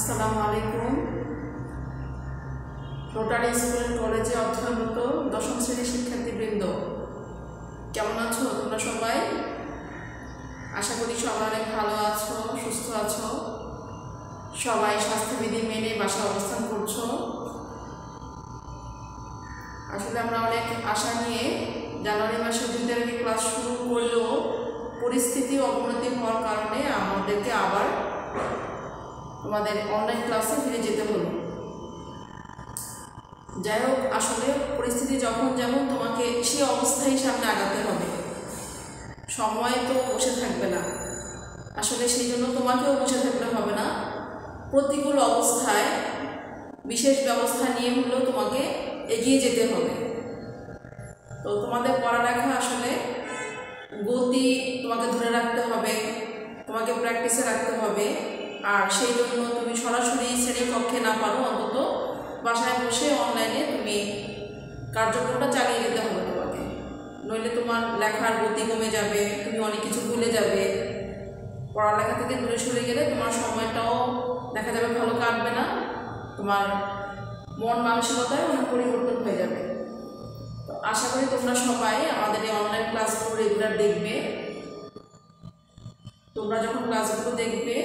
আসসালামু আলাইকুম। Rotary school কলেজে অধ্যয়নরত দশম শ্রেণীর শিক্ষার্থীবৃন্দ, কেমন আছো তোমরা সবাই? আশা করি সবাই অনেক ভালো আছো, সুস্থ আছো, সবাই স্বাস্থ্যবিধি মেনে বাসায় অবস্থান করছো। আসলে আমরা অনেক আশা নিয়ে জানুয়ারি মাসে 2 তারিখে ক্লাস শুরু করলেও পরিস্থিতি অবনতি হওয়ার কারণে আমাদেরকে আবার আমাদের অনলাইন ক্লাসে ফিরে যেতে হলো। যাই হোক, আসলে পরিস্থিতি যখন যেমন তোমাকে সেই অবস্থায় সামনে আগাতে হবে, সময় তো বসে থাকবে না। আসলে সেই জন্য তোমাকেও বসে থাকলে হবে না, প্রতিকূল অবস্থায় বিশেষ ব্যবস্থা নিয়ে হলেও তোমাকে এগিয়ে যেতে হবে। তো তোমাদের পড়ালেখা আসলে গতি তোমাকে ধরে রাখতে হবে, তোমাকে প্র্যাকটিসে রাখতে হবে। আর সেই জন্য তুমি সরাসরি শ্রেণীকক্ষে না পারো, অন্তত বাসায় বসে অনলাইনে তুমি কার্যক্রমটা চালিয়ে যেতে হবে তোমাকে। নইলে তোমার লেখার গতি কমে যাবে, তুমি অনেক কিছু ভুলে যাবে। পড়ালেখা থেকে দূরে সরে গেলে তোমার সময়টাও দেখা যাবে ভালো কাটবে না, তোমার মন মানসিকতায় অনেক পরিবর্তন হয়ে যাবে। তো আশা করি তোমরা সবাই আমাদের এই অনলাইন ক্লাসগুলো রেগুলার দেখবে। তোমরা যখন ক্লাসগুলো দেখবে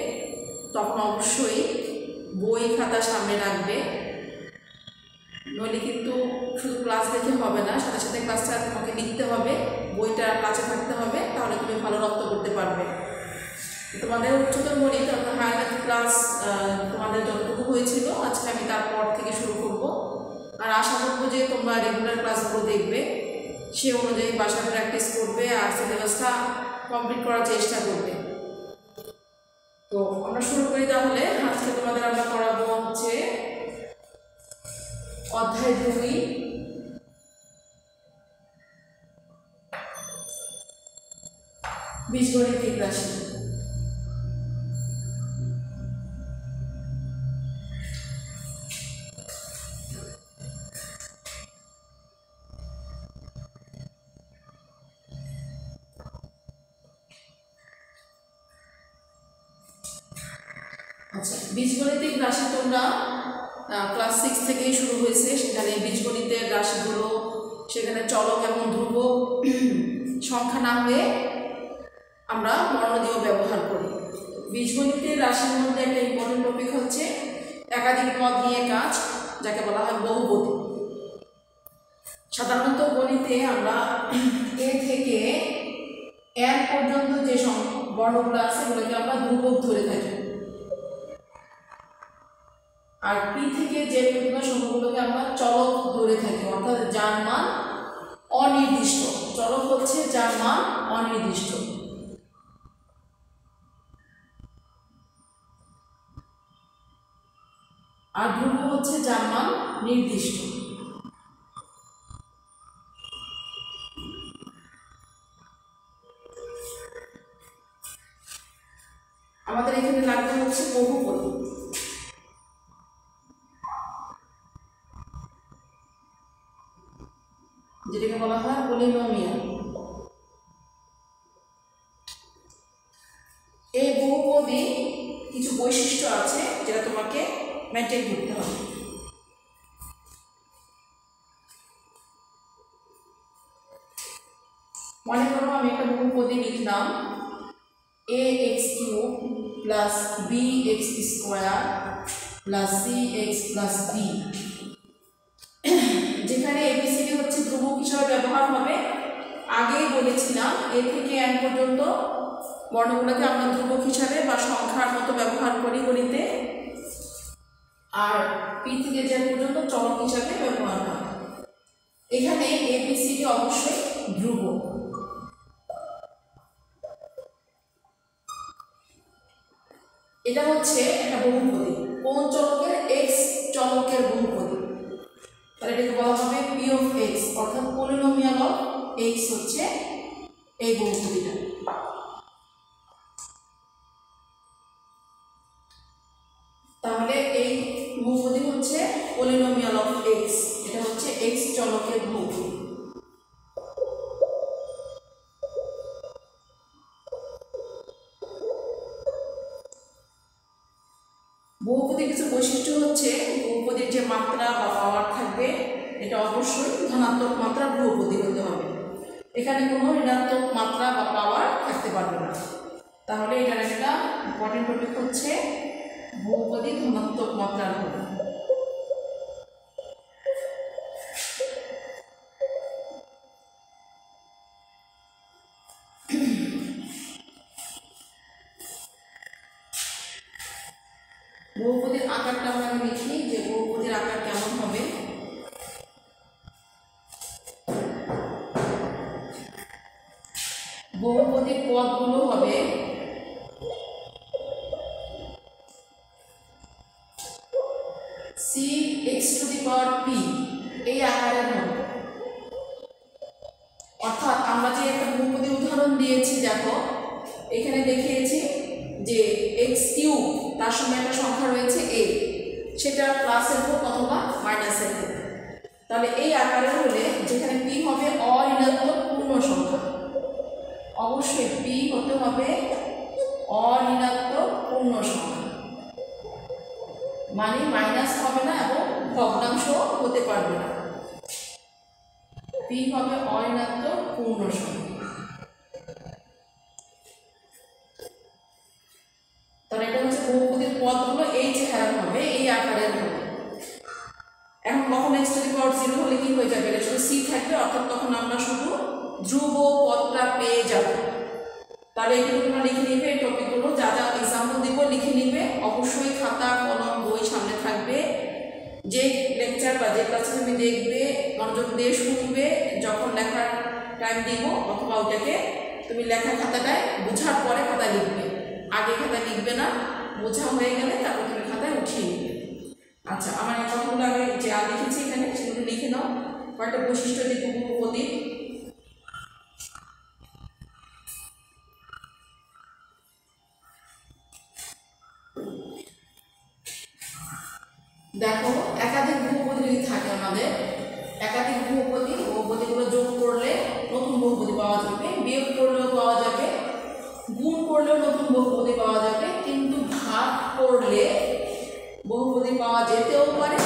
তখন অবশ্যই বই খাতা সামনে রাখবে, নইলে কিন্তু শুধু ক্লাস দেখে হবে না, সাথে সাথে ক্লাসটা তোমাকে লিখতে হবে, বইটা কাছে থাকতে হবে, তাহলে তুমি ভালো রপ্ত করতে পারবে। তোমাদের উচ্চতর গণিত অর্থাৎ হায়ার ম্যাথ ক্লাস তোমাদের যতটুকু হয়েছিল আজকে আমি তারপর থেকে শুরু করব। আর আশা করবো যে তোমরা রেগুলার ক্লাসগুলো দেখবে, সে অনুযায়ী বাসায় প্র্যাকটিস করবে আর সিলেবাসটা কমপ্লিট করার চেষ্টা করবে। তো আমরা শুরু করি তাহলে। আজকে তোমাদের আমরা পড়াবো হচ্ছে অধ্যায় 2 বীজগণিতিক রাশি। আচ্ছা, বীজগণিতিক রাশি তোমরা ক্লাস 6 থেকেই শুরু হয়েছে। সেখানে বীজগণিতের রাশিগুলো সেখানে চলক এবং ধ্রুবক সংখ্যা না হয়ে আমরা বর্ণ দিয়েও ব্যবহার করি। বীজগণিতের রাশির মধ্যে একটা ইম্পর্টেন্ট টপিক হচ্ছে একাধিক পদ নিয়ে কাজ, যাকে বলা হয় বহুপদী। সাধারণত গণিতে আমরা এ থেকে n পর্যন্ত যে বর্ণগুলো আছে সেগুলোকে আমরা ধ্রুবক ধরে থাকি, আর পি থেকে যে পর্যন্ত সংখ্যাগুলোকে আমরা চলক ধরে থাকি, অর্থাৎ যার মান অনির্দিষ্ট। চলক হচ্ছে যার মান অনির্দিষ্ট, আর ধ্রুবক হচ্ছে যার মান নির্দিষ্ট। আমাদের এখানে লাগবে হচ্ছে বহুপদী, যেটাকে বলা হয় পলিনোমিয়াল। এই বহুপদী কিছু বৈশিষ্ট্য আছে যেটা তোমাকে মেনটেন করতে হবে। মনে করো আমি একটা বহুপদী লিখলাম ax³ plus bx² plus cx plus d, যেখানে ABCD হচ্ছে ধ্রুবক হিসাবে ব্যবহার হবে। আগেই বলেছিলাম এ থেকে n পর্যন্ত বর্ণগুলোকে আমরা ধ্রুবক হিসাবে বা সংখ্যার মতো ব্যবহার করি গণিতে, আর p থেকে z পর্যন্ত চলক হিসাবে ব্যবহার হয়। এখানে ABCD অবশ্যই ধ্রুবক। এটা হচ্ছে একটা বহুপদী, কোন চলকের? x চলকের বহুপদী। তাহলে এটাকে বলা হবে p of x, অর্থাৎ পলিনোমিয়াল অফ x হচ্ছে এই বহুপদীটা। তাহলে এই বহুপদী হচ্ছে পলিনোমিয়াল অফ x, এটা হচ্ছে x চলকের বহুপদী। বহুপদী কিছু এটা অবশ্যই ধনাত্মক মাত্রা বহুপদী হতে হবে, এখানে কোনো ঋণাত্মক মাত্রা বা পাওয়ার থাকতে পারবে না। তাহলে এটার একটা ইম্পর্টেন্ট টপিক হচ্ছে বহুপদী ধনাত্মক মাত্রার হবে। বহুপদীর আকারটা আমরা লিখি যে বহুপদীর আকার কেমন হবে। বহুপদীর পদগুলো হবে cx⁻p এই আকারের হবে। অর্থাৎ আমরা যে একটা বহুপদীর উদাহরণ দিয়েছি, দেখো এখানে দেখিয়েছি যে x³ তার সময় একটা সংখ্যা রয়েছে a, সেটা প্লাসের হোক অথবা মাইনাসের হোক। তাহলে এই আকারের হলে যেখানে p হবে অঋণাত্মক পূর্ণ সংখ্যা, অবশ্যই p হতে হবে অঋণাত্মক পূর্ণ সংখ্যা, মানে মাইনাস হবে না এবং ভগ্নাংশ হতে পারবে না। p হবে অঋণাত্মক পূর্ণ সংখ্যা। তাহলে এটা হচ্ছে বহুপদীর পদগুলো এই চেহারা হবে, এই আকারের হবে। এখন কখন x⁻0 হলে কি হয়ে যাবে, এটা শুধু c থাকবে, অর্থাৎ তখন আমরা শুধু ধ্রুব পদটা পেয়ে যাব। তাহলে এগুলো তোমরা লিখে নিবে, এই টপিকগুলো যা যা এক্সাম্পল দিব লিখে নিবে। অবশ্যই খাতা কলম বই সামনে থাকবে, যে লেকচার বা যে ক্লাসে তুমি দেখবে মনোযোগ দিয়ে শুনবে, যখন লেখার টাইম দিব অথবা ওটাকে তুমি লেখার খাতাটায় বোঝার পরে খাতা লিখবে, আগে খাতায় লিখবে না, বোঝা হয়ে গেলে তারপর তুমি খাতায় উঠিয়ে নিবে। আচ্ছা, আমার এই কথাগুলো আগে যা লিখেছি এখানে সেগুলো লিখে নাও। কয়েকটা বৈশিষ্ট্য দিক বহুপদী। দেখো একাধিক বহুপদী যদি থাকে আমাদের, একাধিক বহুপদীগুলো যোগ করলে নতুন বহুপদী পাওয়া যাবে, বিয়োগ করলেও পাওয়া যাবে, গুণ করলেও নতুন বহুপদী পাওয়া যাবে, কিন্তু ভাগ করলে বহুপদী পাওয়া যেতেও পারে,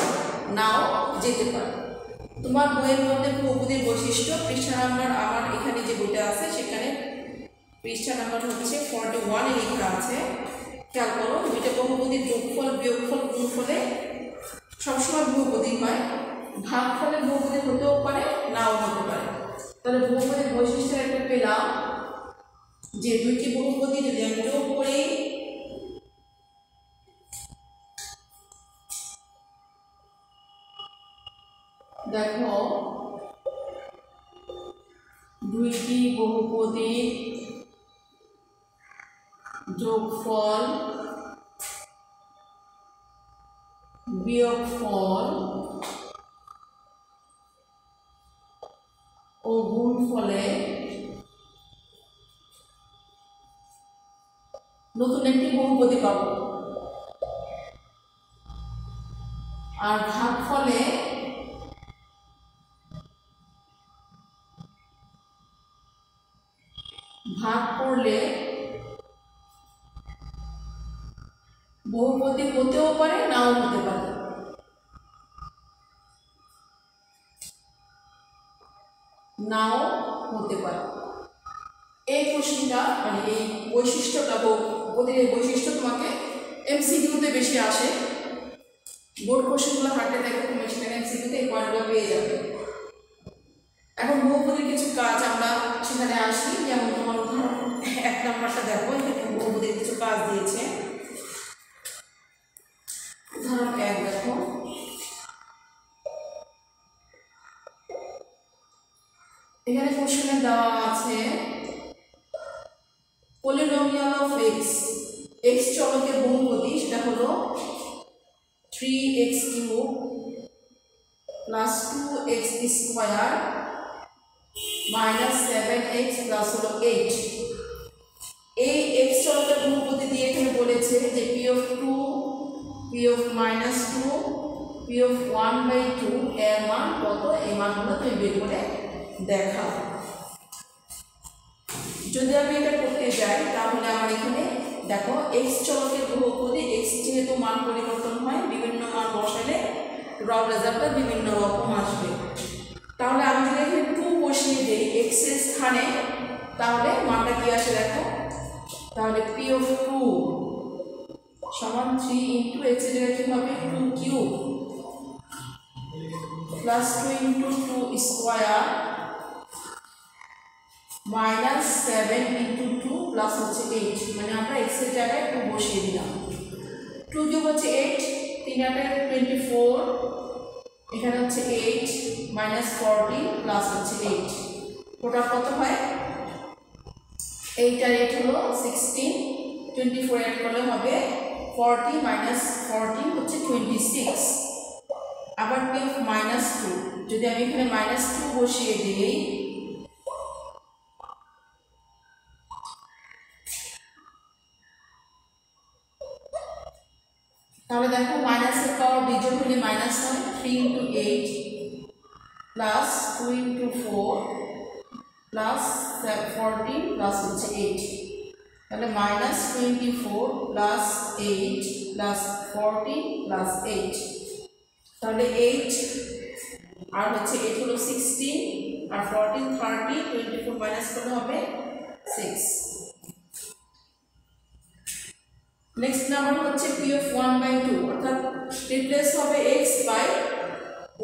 নাও যেতে পারে। তোমার বইয়ের মধ্যে বহুপদীর বৈশিষ্ট্য পৃষ্ঠা নাম্বার, আমার এখানে যে বইটা আছে সেখানে পৃষ্ঠা নাম্বার হচ্ছে 41 লেখা আছে। খেয়াল করো, দুইটা বহুপদীর যোগফল বিয়োগফল গুণফলে সবসময় বহুপদী হয়, ভাগফলে বহুপদী হতেও পারে, নাও হতে পারে। তাহলে বহুপদীর বৈশিষ্ট্য একটা পেলাম যে দুইটি বহুপদী যদি আমি যোগ করি, দেখো দুইটি বহুপদীর যোগফল বিয়োগফল ও গুণফলে নতুন একটি বহুপদী পাব, আর ভাগফলে ভাগ করলে বহুপদী হতেও পারে, নাও হতে পারে। নাও হতে পারে। এই কোশ্চেনটা মানে এই বৈশিষ্ট্যটা বহুপদীর এই বৈশিষ্ট্য তোমাকে এমসিকিউতে বেশি আসে, বোর্ড কোশ্চেনগুলো হাঁটতে দেখো তুমি সেখানে এমসিকিউতে এই পয়েন্টগুলো পেয়ে যাবে। এখন বহুপদীর কিছু কাজ আমরা সেখানে আসি, যেমন তোমার উদাহরণ 1 নাম্বারটা দেখো, এখানে বহুপদীর কিছু কাজ দিয়েছে। উদাহরণ 1 দেখো, এখানে কোশ্চেনে দেওয়া আছে পলিনোমিয়াল অফ x চলকের বহুপদী, সেটা হলো 3x³ + 2x² - 7x + হলো 8। এই x চলকের বহুপদী দিয়ে এখানে বলেছে যে p(2), p(-2), p(1/2) এর মান কত, এই মানগুলো তুমি বের করে দেখাও। যদি আমি এটা করতে যাই তাহলে আমার এখানে দেখো x চলকের বহুপদী, x যেহেতু মান পরিবর্তন হয়, বিভিন্ন মান বসালে রেজাল্টটা বিভিন্ন রকম আসবে। Plus 2 into 2 square minus 7 into 2 plus হচ্ছে 8, মানে আমরা এক্স এর জায়গায় 2 বসিয়ে দিলাম। 2 কিউব হচ্ছে 8, 3 8 24, এখানে হচ্ছে 8 মাইনাস 40 প্লাস হচ্ছে 8, টোটাল কত হয়? 8 আর 8 হলো 16, 24 অ্যাড করলে হবে 40 মাইনাস 40 হচ্ছে 26। আবার পি অফ মাইনাস 2, যদি আমি এখানে মাইনাস 2 বসিয়ে দিই, তাহলে দেখো মাইনাসের পাওয়ার বিজোড় হলে মাইনাস হয়। 3 into 8 plus 2 into 4 plus 14 plus হচ্ছে 8, তাহলে মাইনাস 24 প্লাস 8 প্লাস 14 প্লাস 8, তাহলে 8 আর হচ্ছে 8 হলো 16 আর 14 30, 24 মাইনাস করলে হবে 6। নেক্সট নাম্বার হচ্ছে পি অফ 1/2, অর্থাৎ রিপ্লেস হবে x বাই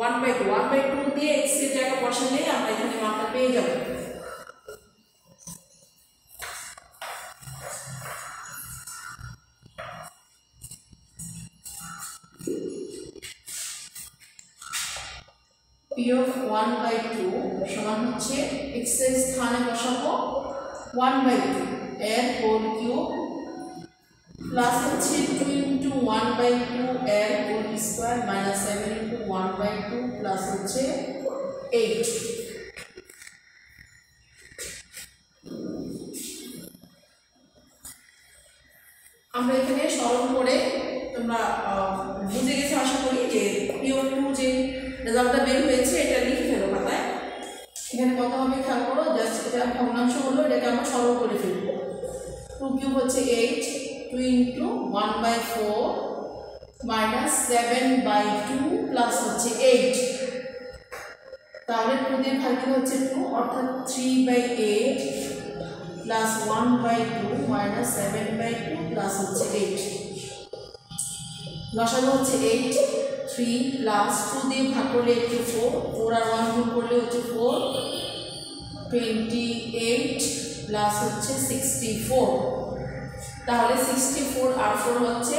1/2, 1/2 দিয়ে x এর জায়গা বসালে আমরা এখানে মানটা পেয়ে যাব। পি অফ 1/2 সমান হচ্ছে x এর স্থানে বসাবো 1/2 এর হোল কিউব প্লাস হচ্ছে 2 ইন্টু 1/2 এর whole square minus 7 into 1/2 plus হচ্ছে 8। আমরা এখানে সরল করে তোমরা বুঝে গেছো আশা করি যে PO2 যে রেজাল্টটা বের হয়েছে এটা লিখে ফেলো খাতায়। এখানে কত হবে খেয়াল করো, জাস্ট এটা ভগ্নাংশ হলো, এটাকে আমরা সরল করে ফেলবো। 2 কিউব হচ্ছে 8, 2 ইন্টু 1/4 মাইনাস 7/2 প্লাস হচ্ছে 8, তাহলে 2 দিয়ে ভাগ দিলে হচ্ছে 2, অর্থাৎ 3/8 প্লাস 1/2 মাইনাস 7/2 প্লাস হচ্ছে 8। লসাগু হচ্ছে 8, 3 প্লাস 2 দিয়ে ভাগ করলে 84, 4 আর 1 গুণ করলে হচ্ছে 4, 28 প্লাস হচ্ছে 64, তাহলে 64 আর 4 হচ্ছে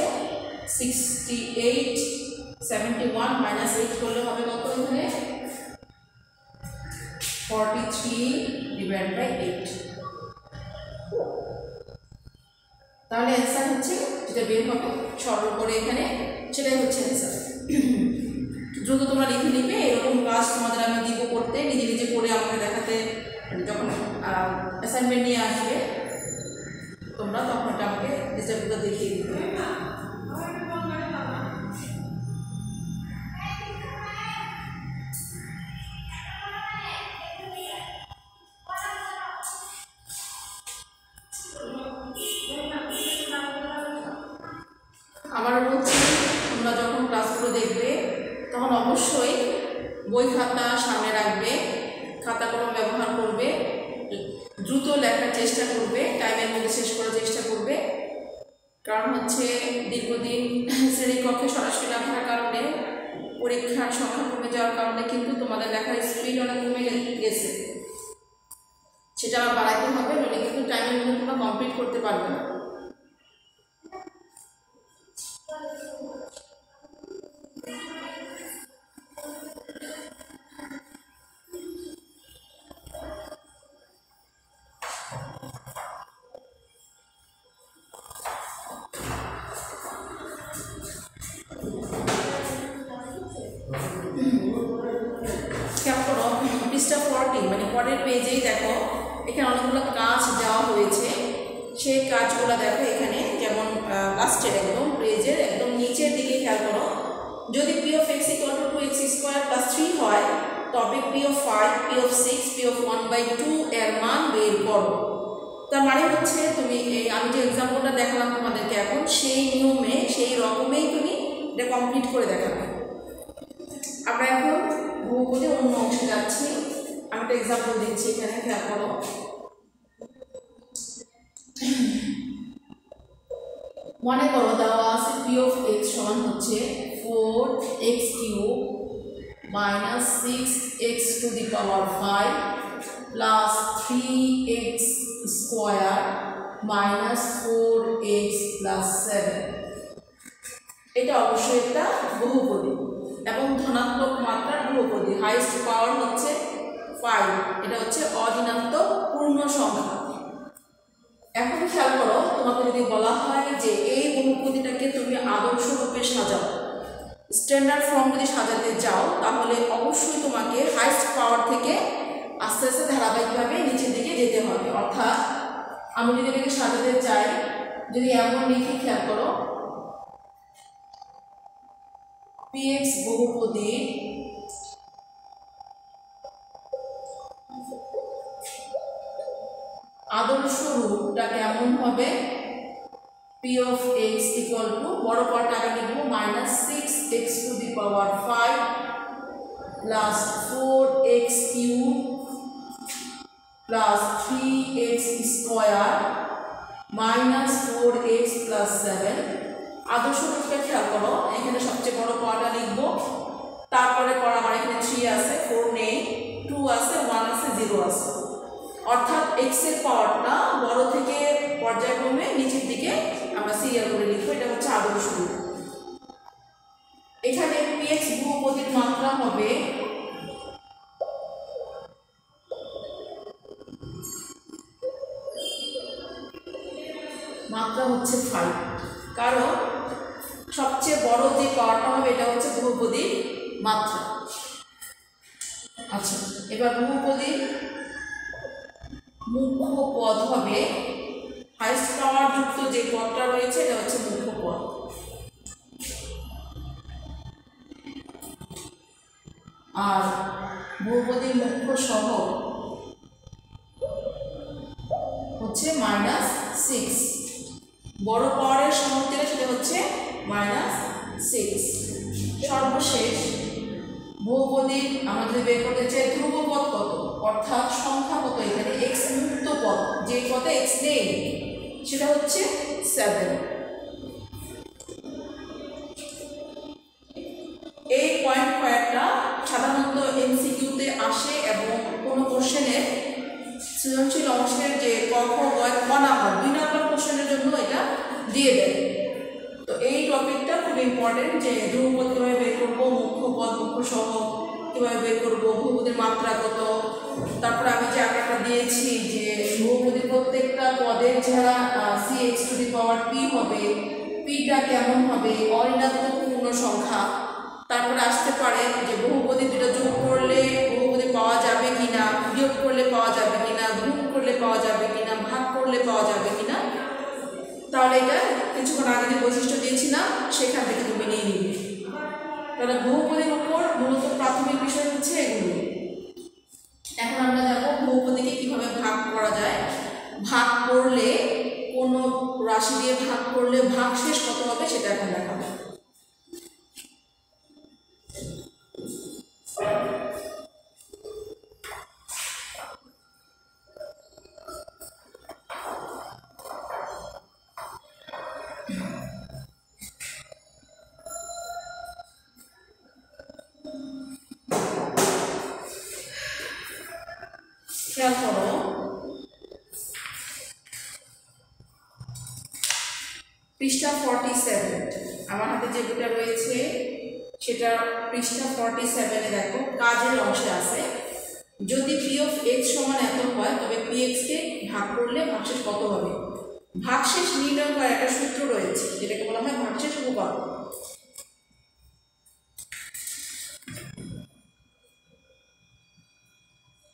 68, 71 মাইনাস 8 করলে হবে কত? এখানে 43/8। তাহলে অ্যান্সার হচ্ছে যেটা বের হবে সরল করে এখানে, সেটাই হচ্ছে অ্যান্সার। দ্রুত তোমরা লিখে নিবে, এরকম কাজ তোমাদের আমি দিব করতে, নিজে নিজে করে আমাকে দেখাতে, যখন অ্যাসাইনমেন্ট নিয়ে আসবে তোমরা তখন এটা আমাকে রেজাল্টগুলো দেখিয়ে দিবে। আবার বলছি, তোমরা যখন ক্লাসগুলো দেখবে তখন অবশ্যই বই খাতা সামনে রাখবে, খাতা কলম ব্যবহার করবে, দ্রুত লেখার চেষ্টা করবে, টাইমের মধ্যে শেষ করার চেষ্টা করবে। কারণ হচ্ছে দীর্ঘদিন শ্রেণীকক্ষে সরাসরি না থাকার কারণে, পরীক্ষার সংখ্যা কমে যাওয়ার কারণে কিন্তু তোমাদের লেখার স্পিড অনেক কমে গেছে, সেটা বাড়াইতে হবে, নইলে কিন্তু টাইমের মধ্যে তোমরা কমপ্লিট করতে পারবে না। পৃষ্ঠা 40 মানে পরের পেজেই দেখো এখানে অনেকগুলো কাজ দেওয়া হয়েছে, সেই কাজগুলো দেখো এখানে, যেমন লাস্টের একদম পেজের একদম নিচের দিকে খেয়াল করো, যদি P of x equal to 2x square plus 3 হয় তবে P of 5, P of 6, P of 1/2 এর মান বের করো। তার মানে হচ্ছে তুমি আমি যে এক্সাম্পলটা দেখালাম তোমাদেরকে এখন, সেই নিয়মে সেই রকমেই তুমি এটা কমপ্লিট করে দেখাবে। আমরা এখন বহুপদে অন্য অংশে যাচ্ছি, আমি একটা এক্সাম্পল দিচ্ছি এখানে খেয়াল করো। মনে করো দেওয়া আছে পি অফ এক্স সমান হচ্ছে 4x³ minus 6x to the power 5 plus 3x square minus 4x plus 7 এটা অবশ্যই একটা বহুপদী এবং ধনাত্মক মাত্রার বহুপদী। হাইয়েস্ট পাওয়ার হচ্ছে 5, এটা হচ্ছে অঋণাত্মক পূর্ণ সংখ্যা। এখন খেয়াল করো, তোমাকে যদি বলা হয় যে এই বহুপদীটাকে তুমি আদর্শ রূপে সাজাও, স্ট্যান্ডার্ড ফর্ম যদি সাজাতে যাও, তাহলে অবশ্যই তোমাকে হাইয়েস্ট পাওয়ার থেকে আস্তে আস্তে ধারাবাহিকভাবে নিচের দিকে যেতে হবে। অর্থাৎ আমি যদি এটাকে সাজাতে চাই, যদি এমন লিখি, খেয়াল করো, px বহুপদী আদর্শ রূপটা কেমন হবে? p of x equal to বড় পার্টটা লিখব -6x to the power 5 plus 4x cube plus 3x square minus 4x plus 7। আদর্শ রূপটা খেয়াল করো, এখানে সবচেয়ে বড় পাওয়ারটা লিখব, তারপরে পর আমার এখানে 3 আছে, 4 নেই, 2 আছে, 1 আছে, 0 আছে। অর্থাৎ x এর পাওয়ারটা বড় থেকে পর্যায়ক্রমে নিচের দিকে আমরা সিরিয়াল করে লিখব, এটা হচ্ছে আদর্শ রূপ। এখানে px বহুপদীর মাত্রা হবে হচ্ছে 5, কারণ সবচেয়ে বড় যে পাওয়ারটা হবে এটা হচ্ছে বহুপদীর মাত্রা। আচ্ছা, এবার বহুপদীর মুখ্য পদ হবে, হাইয়েস্ট পাওয়ার যুক্ত যে পদটা রয়েছে এটা হচ্ছে মুখ্য পদ। আর বহুপদীর মুখ্য সহগ হচ্ছে -6, বড় পাওয়ারের সহগ যেটা সেটা হচ্ছে -6। সর্বশেষ বহুপদীর আমরা যদি বের করতে চাই ধ্রুবপদ কত, অর্থাৎ সংখ্যা কত, এখানে x মুক্ত পদ, যে পদে x নেই, সেটা হচ্ছে 7। এই পয়েন্ট কয়েকটা সাধারণত এমসিকিউতে আসে এবং কোনো কোশ্চেনের সৃজনশীল অংশের যে ক খ গ নাম্বার 2 নাম্বার কোশ্চেনের জন্য এটা দিয়ে দেয়। তো এই টপিকটা খুব ইম্পর্টেন্ট, যে ধ্রুবপদ কীভাবে বের করবো, মুখ্য পদ মুখ্য সহগ কীভাবে বের করবো, বহুপদীর মাত্রা কত, তারপরে আমি যে আঁকাটা দিয়েছি যে বহুপদীর প্রত্যেকটা পদের যারা cx to the power p হবে, পিটা কেমন হবে, অঋণাত্মক পূর্ণ সংখ্যা। তারপরে আসতে পারে যে বহুপদী দুটো যোগ করলে বহুপদী পাওয়া যাবে কিনা, বিয়োগ করলে পাওয়া যাবে কিনা, গুণ করলে পাওয়া যাবে কিনা, ভাগ করলে পাওয়া যাবে কিনা। তাহলে এটা কিছুক্ষণ আগে যে বৈশিষ্ট্য দিয়েছিলাম সেখান থেকে তুমি নিয়ে নিবে। তাহলে বহুপদীর উপর মূলত প্রাথমিক বিষয় হচ্ছে এগুলো। এখন আমরা যাবো বহুপদীকে কিভাবে ভাগ করা যায়। ভাগ করলে, কোনো রাশি দিয়ে ভাগ করলে ভাগশেষ কত হবে সেটা এখন দেখাবো। খেয়াল করো, পৃষ্ঠা 47 আমার হাতে যে বইটা রয়েছে সেটা পৃষ্ঠা 47-এ দেখো কাজের অংশে আছে। যদি p of x সমান এত হয় তবে px কে ভাগ করলে ভাগশেষ কত হবে। ভাগশেষ নির্ণয় করার একটা সূত্র রয়েছে যেটাকে বলা হয় ভাগশেষ উপপাদ্য।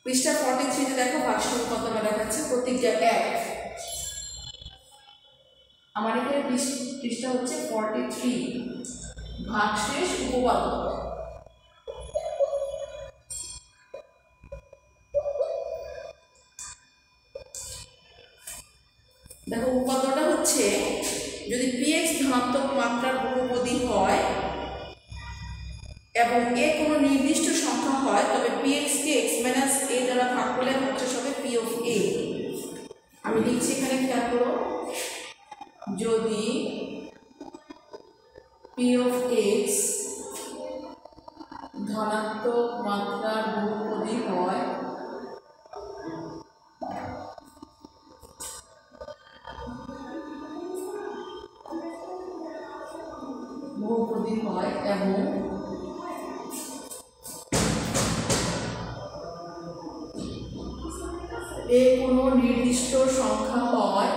পৃষ্ঠা 43-তে দেখো ভাগশেষ উপপাদ্য দেখাচ্ছে, প্রতীকটা 1। আমার এখানে পৃষ্ঠা হচ্ছে 43, ভাগশেষ উপপাদ্য। দেখো উপপাদ্যটা হচ্ছে, যদি px ধনাত্মক মাত্রার বহুপদী হয় এবং a কোনো নির্দিষ্ট সংখ্যা হয় তবে px কে x - a দ্বারা ভাগ করলে ভাগশেষ হবে p of a। আমি লিখছি এখানে, খেয়াল করো, যদি p of x ধনাত্মক মাত্রার বহুপদী হয় এবং কোনো নির্দিষ্ট সংখ্যা হয়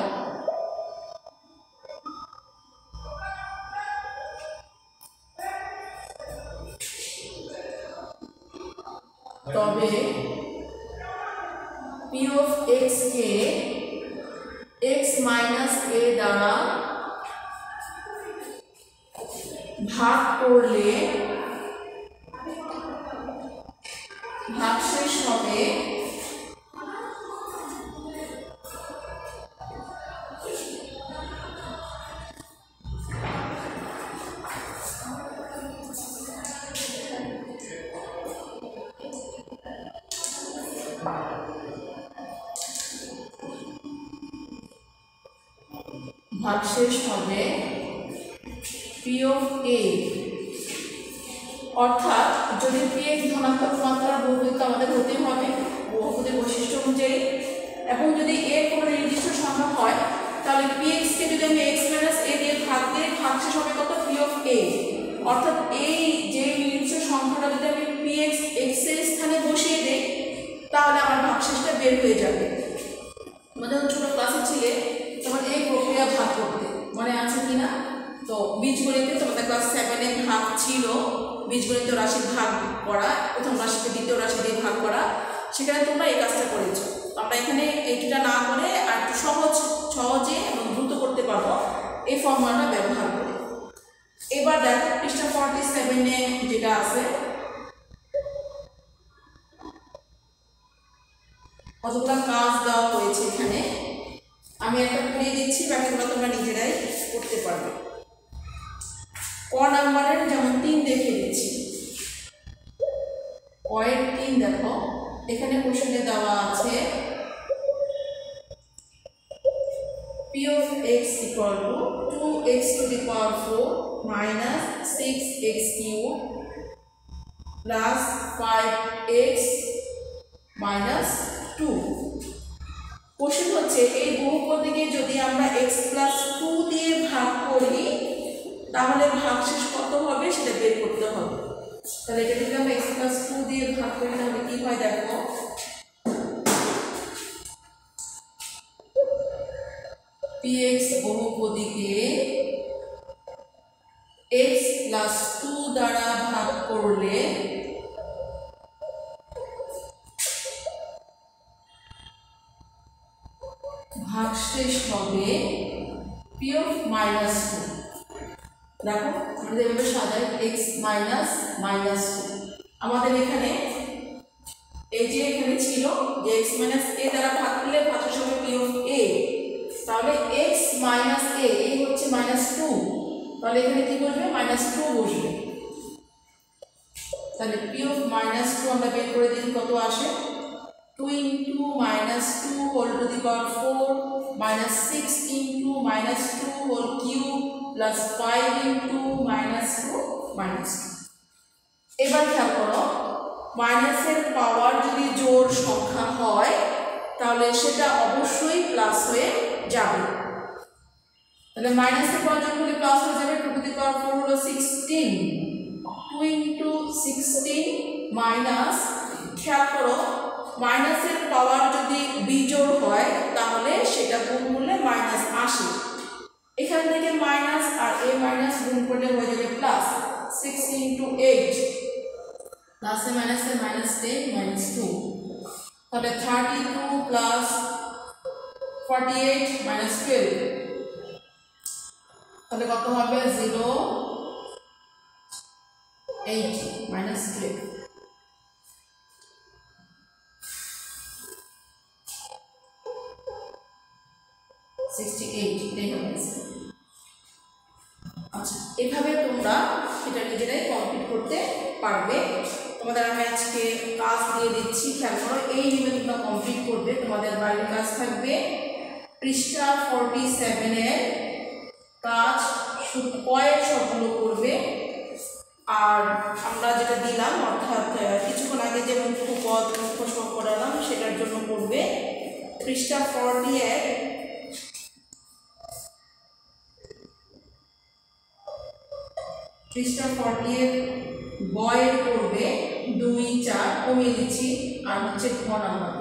তবে p of x K x minus a দ্বারা ভাগ করলে ভাগশেষ হবে p of a, অর্থাৎ যদি px ধনাত্মক মাত্রার বহুপদী আমাদের হতে হবে বহুপদীর বৈশিষ্ট্য অনুযায়ী, এবং যদি a কোনো নির্দিষ্ট সংখ্যা হয় তাহলে px কে যদি আমি x minus a দিয়ে ভাগ দিই ভাগশেষ হবে কত p of a, অর্থাৎ এই যে নির্দিষ্ট সংখ্যাটা যদি আমি px x এর স্থানে বসিয়ে দেই তাহলে আমার ভাগশেষটা বের হয়ে যাবে। আমাদের ছোট ক্লাসে ছিলে তখন এই প্রক্রিয়া ভাগ করতে মনে আছে কিনা? তো বীজগণিতে তোমাদের ক্লাস 7 এ ভাগ ছিল, বীজগণিত রাশি ভাগ করা, প্রথম রাশিকে দ্বিতীয় রাশি দিয়ে ভাগ করা, সেখানে তোমরা এই কাজটা করেছো। আমরা এখানে এইটা না করে আর একটু সহজে এবং দ্রুত করতে পারবো এই ফর্মুলাটা ব্যবহার করে। এবার দেখো পৃষ্ঠা 47 এ যেটা আছে কতগুলো কাজ দেওয়া হয়েছে এখানে, আমি একটা করিয়ে দিচ্ছি, বাকিগুলো তোমরা নিজেরাই করতে পারবে। ক নাম্বারের যেমন 3 দেখিয়ে দিচ্ছি, কয়ের 3 দেখো এখানে কোশ্চেনে দেওয়া আছে p of x equal to 2x to the power 4 minus 6x cube plus 5x minus 2। Question হচ্ছে এই বহুপদীকে যদি আমরা x plus 2 দিয়ে ভাগ করি তাহলে ভাগশেষ কত হবে সেটা বের করতে হবে। তাহলে এটা যদি আমরা x plus 2 দিয়ে ভাগ করি তাহলে কি হয় দেখো, px বহুপদীকে x plus 2 দ্বারা ভাগ করলে ভাগশেষ হবে p of minus 2। দেখো আমরা এভাবে সাজাই x minus minus 2, আমাদের এখানে এই যে এখানে ছিল যে x minus a দ্বারা ভাগ করলে ভাগশেষ হবে p of a, তাহলে x minus a এই হচ্ছে minus 2, তাহলে এখানে কি বসবে minus 2 বসবে। তাহলে p of minus 2 আমরা বের করে দিই কত আসে, 2 into minus 2 whole to the power 4 minus 6 into minus 2 whole cube plus 5 into minus 2 minus 2। এবার খেয়াল করো মাইনাসের পাওয়ার যদি জোড় সংখ্যা হয় তাহলে সেটা অবশ্যই প্লাস হয়ে যাবে। তাহলে মাইনাসের পাওয়ার যোগ করলে প্লাস হয়ে যাবে, 2 to the power 4 হলো 16, 2 into 16 মাইনাস, খেয়াল করো মাইনাসের পাওয়ার যদি বিজোড় হয় তাহলে সেটা গুণ করলে মাইনাস আসে, এখান থেকে মাইনাস আর a মাইনাস গুণ করলে হয়ে যাবে প্লাস 6 into 8 প্লাসে মাইনাসে মাইনাস 10 minus 2, তাহলে 32 plus 48 minus 12, তাহলে কত হবে 0 80 minus 12। আচ্ছা এভাবে তোমরা এটা নিজেরাই কমপ্লিট করতে পারবে। তোমাদের আমি আজকে কাজ দিয়ে দিচ্ছি, খেয়াল করো এই নিবেদনটা কমপ্লিট করবে। তোমাদের বাড়ির কাজ থাকবে পৃষ্ঠা 47 এর কাজ কয়েক সবগুলো করবে, আর আমরা যেটা দিলাম অর্থাৎ কিছুক্ষণ আগে যে মুখ্য পদ মুখ্য সহ করালাম সেটার জন্য পড়বে পৃষ্ঠা 48 পৃষ্ঠা 48 বয়ের পড়বে 2 4 কমিয়ে দিচ্ছি আর হচ্ছে ঘ নাম্বার।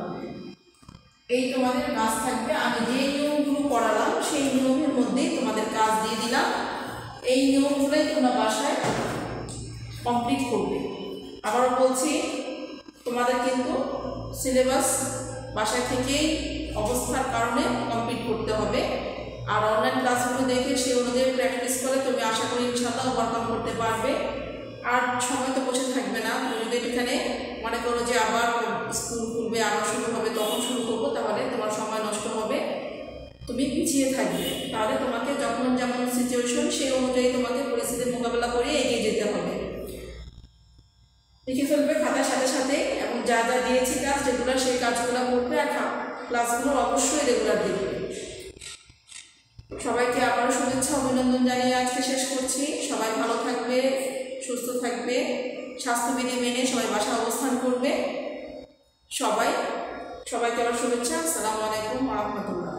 এই তোমাদের কাজ থাকবে, আমি যে নিয়মগুলো পড়ালাম সেই নিয়মের মধ্যেই তোমাদের কাজ দিয়ে দিলাম। এই নিয়মগুলোই তোমরা বাসায় কমপ্লিট করবে। আবারও বলছি, তোমাদের কিন্তু সিলেবাস বাসায় থেকেই অবস্থার কারণে কমপ্লিট করতে হবে। আর অনলাইন ক্লাসগুলো দেখে সেই অনুযায়ী প্র্যাকটিস করে তুমি আশা করি ইনশাআল্লাহ ওভারকাম করতে পারবে। আর সময় তো বসে থাকবে না, তুমি যদি এখানে মনে করো যে আবার স্কুল খুলবে আবার শুরু হবে তখন শুরু করবো, তাহলে তোমার সময় নষ্ট হবে, তুমি পিছিয়ে থাকবে। তাহলে তোমাকে যখন যেমন সিচুয়েশন সেই অনুযায়ী তোমাকে পরিস্থিতির মোকাবেলা করে এগিয়ে যেতে হবে। লিখে ফেলবে খাতার সাথে সাথে, এবং যা যা দিয়েছি কাজ রেগুলার সেই কাজগুলো করবে, আর ক্লাসগুলো অবশ্যই রেগুলার দেখবে। সবাইকে আবারও শুভেচ্ছা অভিনন্দন জানিয়ে আজকে শেষ করছি। সবাই ভালো থাকবে, সুস্থ থাকবে, স্বাস্থ্যবিধি মেনে সবাই বাসায় অবস্থান করবে। সবাইকে আবার শুভেচ্ছা। আসসালামু আলাইকুম ওয়া রাহমাতুল্লাহ।